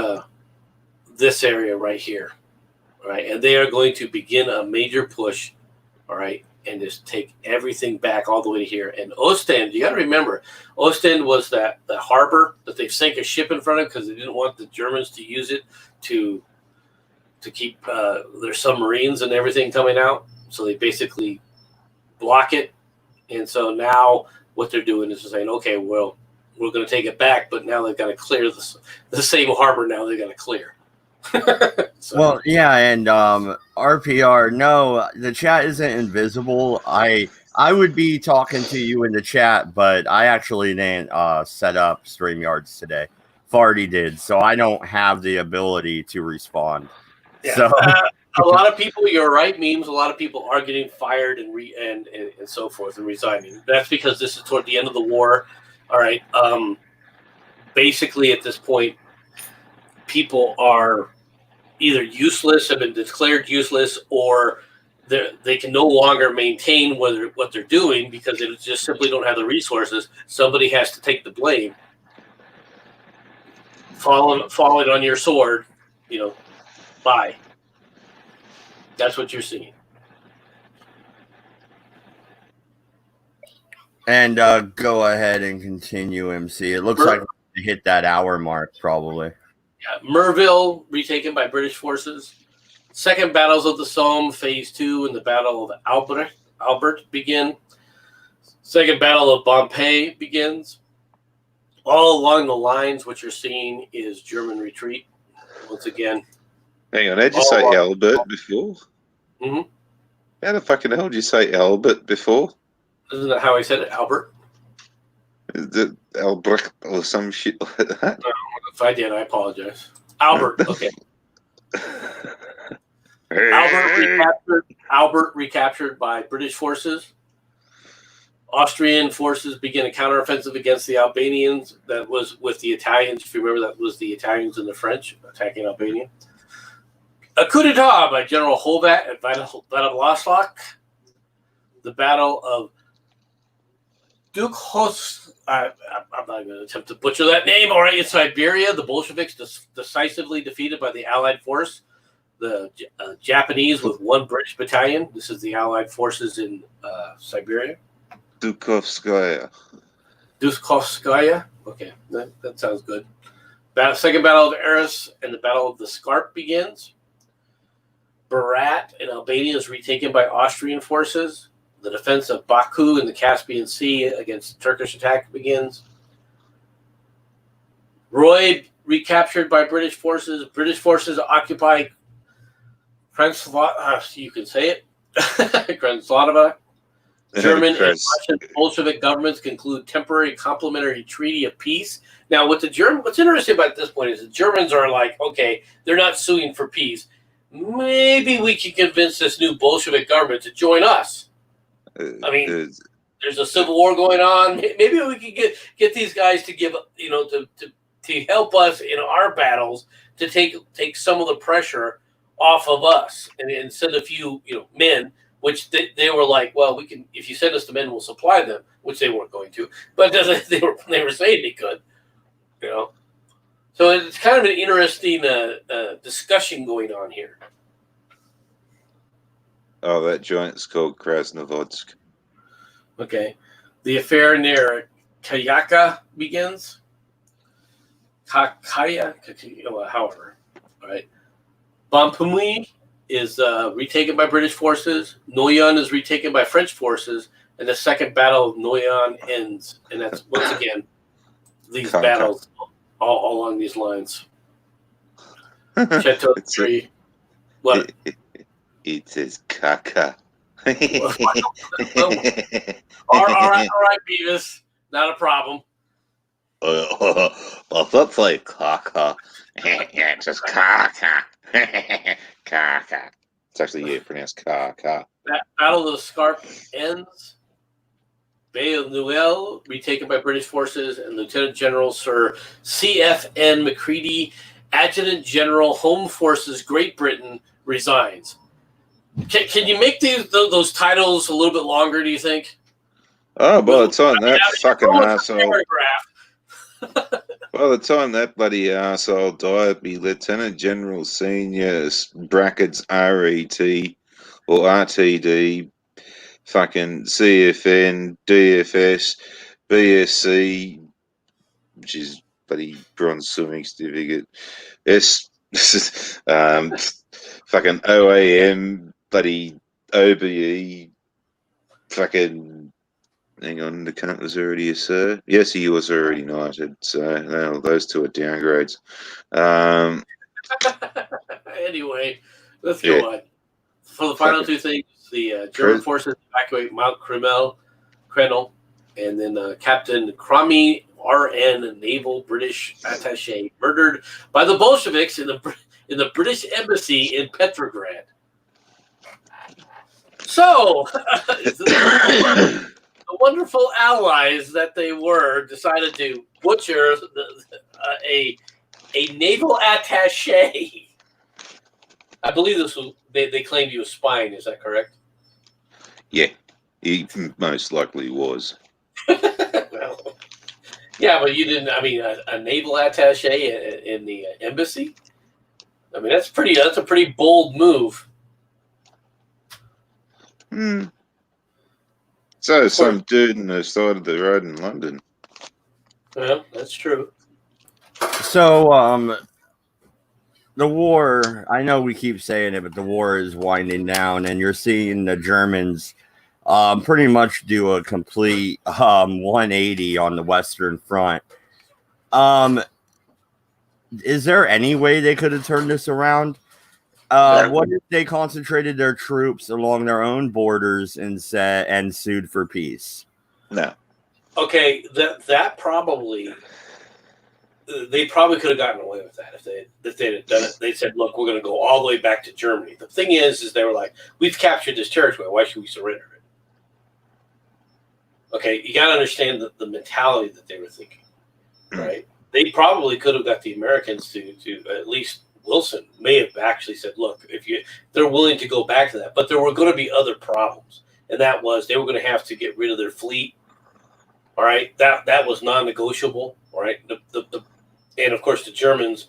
this area right here, all right, and they are going to begin a major push, all right, and just take everything back all the way to here. And Ostend, you got to remember, Ostend was the harbor that they sank a ship in front of because they didn't want the Germans to use it to keep their submarines and everything coming out. So they basically block it. And so now what they're doing is saying, okay, well, we're going to take it back, but now they've got to clear the same harbor now they've got to clear. So. Well, yeah, and RPR, no, the chat isn't invisible. I would be talking to you in the chat, but I actually didn't set up StreamYards today. Farty did, so I don't have the ability to respond. Yeah. So a lot of people, you're right, memes. A lot of people are getting fired and so forth and resigning. That's because this is toward the end of the war. All right. Basically, at this point, people are either useless, have been declared useless, or they can no longer maintain what they're doing because they just simply don't have the resources. Somebody has to take the blame. Falling on your sword, bye. That's what you're seeing. And go ahead and continue, MC. It looks like we hit that hour mark, probably. Yeah, Merville retaken by British forces. Second battles of the Somme, Phase 2, and the Battle of Albert begin. Second Battle of Bombay begins. All along the lines, what you're seeing is German retreat. Once again. Hang on, how'd you say Albert before? Mm-hmm. How the fucking hell did you say Albert before? Isn't that how I said it, Albert? Is it Albrecht or some shit like that? No, if I did, I apologize. Albert, okay. Albert recaptured by British forces. Austrian forces begin a counteroffensive against the Albanians. That was with the Italians. If you remember, that was the Italians and the French attacking Albania. A coup d'etat by General Hovat at Vladivostok. The Battle of Auhust. I'm not going to attempt to butcher that name. All right, in Siberia, the Bolsheviks decisively defeated by the Allied force. The Japanese with one British battalion. This is the Allied forces in Siberia. Dukhovskaya. Okay, that sounds good. Second Battle of Arras and the Battle of the Scarpe begins. Berat in Albania is retaken by Austrian forces. The defense of Baku in the Caspian Sea against Turkish attack begins. Roy recaptured by British forces. British forces occupy you can say it. Kranzlava. German and Russian Bolshevik governments conclude temporary complementary treaty of peace. Now, what's interesting about this point is the Germans are like, okay, they're not suing for peace. Maybe we can convince this new Bolshevik government to join us. I mean, there's a civil war going on. Maybe we can get these guys to give, to help us in our battles to take some of the pressure off of us and send a few, men. Which they were like, well, we can. If you send us the men, we'll supply them. Which they weren't going to, but they were saying they could, So it's kind of an interesting discussion going on here. Oh, that joint's called Krasnovodsk. Okay, the affair near Kayaka begins. However, all right, Bampumui is retaken by British forces. Noyon is retaken by French forces, and the second battle of Noyon ends. And that's once again these battles all along these lines. Chateau 3. What? It says caca. all right, Beavis. Not a problem. Well, that's like caca. Yeah, it's just caca. Caca. It's actually pronounced caca. Battle of the Scarpe ends. Bay of Noel retaken by British forces, and Lieutenant General Sir C.F.N. Macready, Adjutant General Home Forces, Great Britain, resigns. Can you make those titles a little bit longer? Do you think? Oh, by the time that fucking arsehole. By the time that bloody arsehole died, be Lieutenant General Senior brackets RET or RTD, fucking CFN, DFS, BSc, which is bloody bronze swimming certificate, fucking OAM, bloody OBE, fucking. Hang on, the cunt was already a sir. Yes, he was already knighted. So no, those two are downgrades. Anyway, let's go on. For the final two things, the German forces evacuate Mount Krenel, and then Captain Cromie, RN, naval British attaché, murdered by the Bolsheviks in the British embassy in Petrograd. So, the wonderful allies that they were decided to butcher a naval attaché. I believe this was they claimed he was spying. Is that correct? Yeah, he most likely was. Well, yeah, but you didn't. I mean, a naval attaché in the embassy. I mean, that's a pretty bold move. So some dude on the side of the road in London. Yeah, that's true. So, the war, I know we keep saying it, but the war is winding down, and you're seeing the Germans pretty much do a complete 180 on the Western Front. Is there any way they could have turned this around? What if they concentrated their troops along their own borders and sued for peace? No. Okay, that probably they probably could have gotten away with that if they had done it. They said, "Look, we're going to go all the way back to Germany." The thing is they were like, "We've captured this territory. Why should we surrender it?" Okay, you got to understand the mentality that they were thinking, right? They probably could have got the Americans to at least Wilson may have actually said, "Look, if they're willing to go back to that," but there were going to be other problems, and that was they were going to have to get rid of their fleet. All right, that was non-negotiable. All right, and of course the Germans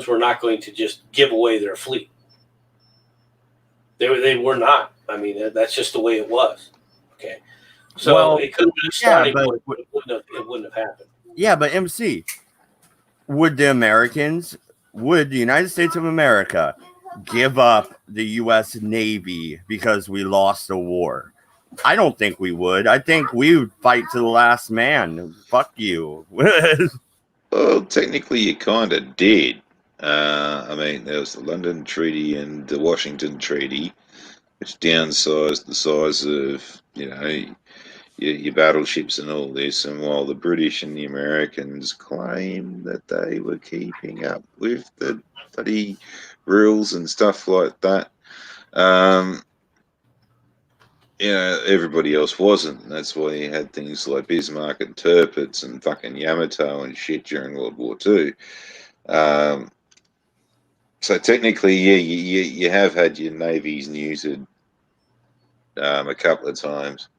were not going to just give away their fleet. They were not. I mean, that's just the way it was. Okay, so it could have been a starting point, but it wouldn't have happened. Yeah, but MC, would the United States of America give up the U.S. Navy because we lost the war? I don't think we would. I think we would fight to the last man. Fuck you. Well, technically, you kind of did. I mean, there was the London Treaty and the Washington Treaty, which downsized the size of, your battleships and all this. And while the British and the Americans claimed that they were keeping up with the bloody rules and stuff like that, everybody else wasn't. And that's why you had things like Bismarck and Tirpitz and fucking Yamato and shit during World War II. So technically, yeah, you have had your navies neutered a couple of times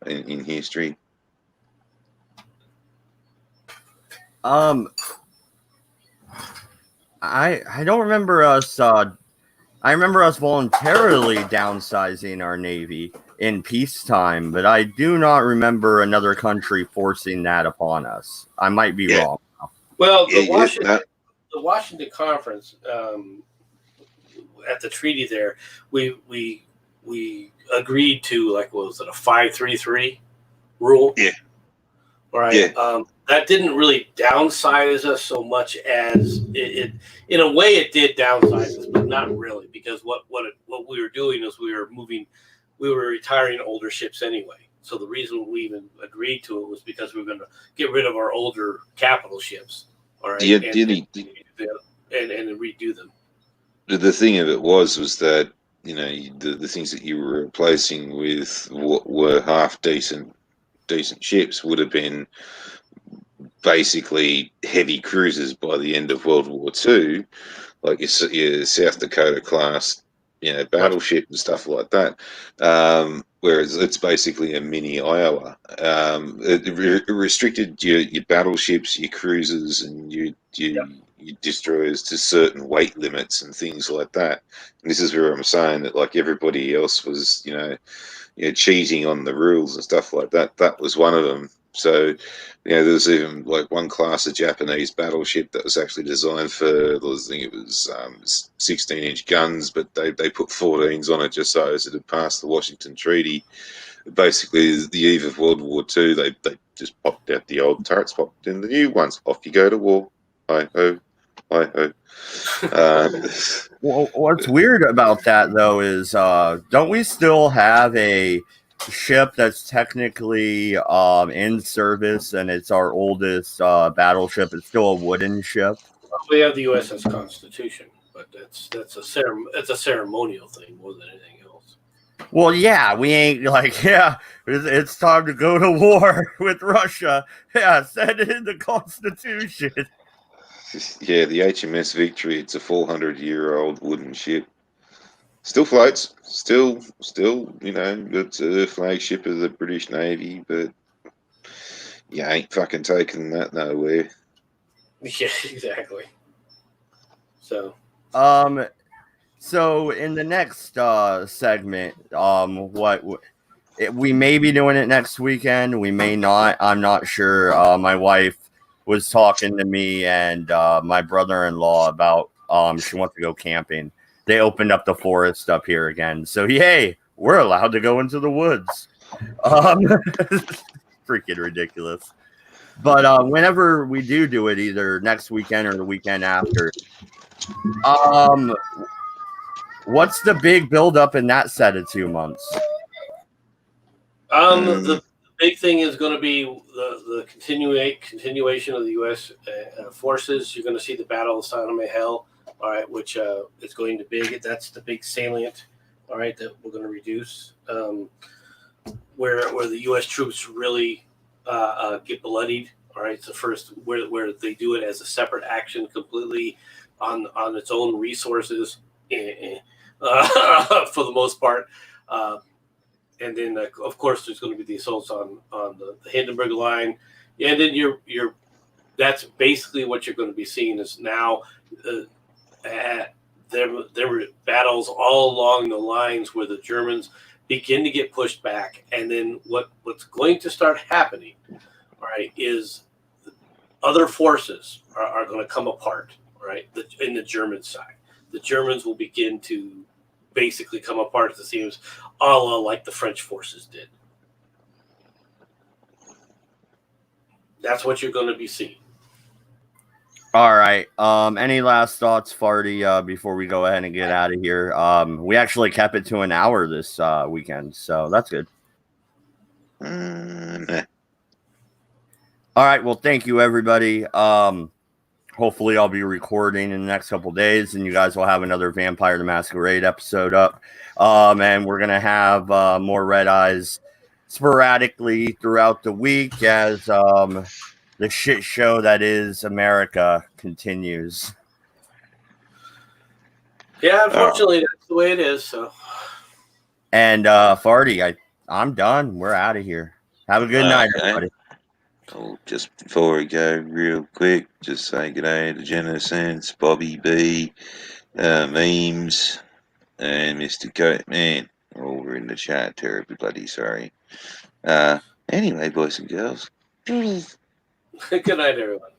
in history. I don't remember us. I remember us voluntarily downsizing our navy in peacetime, but I do not remember another country forcing that upon us. I might be wrong. Well, the Washington Conference at the treaty there, we agreed to, like, what was it, a 5-3-3 rule? Yeah. All right. Yeah. That didn't really downsize us so much as it in a way it did downsize us, but not really, because what we were doing is we were retiring older ships anyway. So the reason we even agreed to it was because we were going to get rid of our older capital ships. All right. And redo them. The thing of it was that, the things that you were replacing with what were half decent ships would have been basically heavy cruisers by the end of World War II, like your South Dakota class, battleship and stuff like that. Whereas it's basically a mini Iowa. It restricted your battleships, your cruisers, and your destroyers to certain weight limits and things like that. And this is where I'm saying that, like, everybody else was, cheating on the rules and stuff like that. That was one of them. So, there was even like one class of Japanese battleship that was actually designed for, I think it was 16-inch guns, but they put 14s on it just so as it had passed the Washington Treaty. Basically, the eve of World War II, they just popped out the old turrets, popped in the new ones. Off you go to war. Hi-ho. Hi-ho. Well, what's weird about that, though, is don't we still have a ship that's technically in service, and it's our oldest battleship? It's still a wooden ship. We have the USS Constitution, but it's a ceremonial thing more than anything else. Well, yeah, we ain't like, yeah, it's time to go to war with Russia. Yeah, send it in the Constitution. Yeah, the HMS Victory. It's a 400-year-old wooden ship. Still floats. Still, it's a flagship of the British Navy, but you ain't fucking taking that nowhere. Yeah, exactly. So, So in the next segment, we may be doing it next weekend. We may not. I'm not sure. My wife was talking to me and my brother-in-law about she wants to go camping. They opened up the forest up here again, so yay, we're allowed to go into the woods. Freaking ridiculous. But whenever we do it, either next weekend or the weekend after, um, what's the big buildup in that set of 2 months? the big thing is going to be the continuation of the U.S. Forces. You're going to see the Battle of San Miguel, all right, which is going to big. That's the big salient, all right, that we're going to reduce, where the U.S. troops really get bloodied. All right, it's the first where they do it as a separate action, completely on its own resources, for the most part. And then, of course, there's going to be the assaults on the Hindenburg line, and then you're that's basically what you're going to be seeing is now there were battles all along the lines where the Germans begin to get pushed back, and then what's going to start happening, all right, is other forces are going to come apart, all right, in the German side. The Germans will begin to basically come apart at the seams, a la like the French forces did. That's what you're going to be seeing. All right. Any last thoughts, Farty, before we go ahead and get out of here? We actually kept it to an hour this weekend, so that's good. Nah. All right. Well, thank you, everybody. Hopefully, I'll be recording in the next couple days, and you guys will have another Vampire the Masquerade episode up. And we're gonna have more Red Eyes sporadically throughout the week as the shit show that is America continues. Yeah, unfortunately, that's the way it is. So, and Farty, I'm done. We're out of here. Have a good night, everybody. Oh, just before we go, real quick, just say good day to Genesense, Bobby B, Memes, and Mr. Goatman. All were in the chat. Terribly bloody sorry. Anyway, boys and girls. good night, everyone.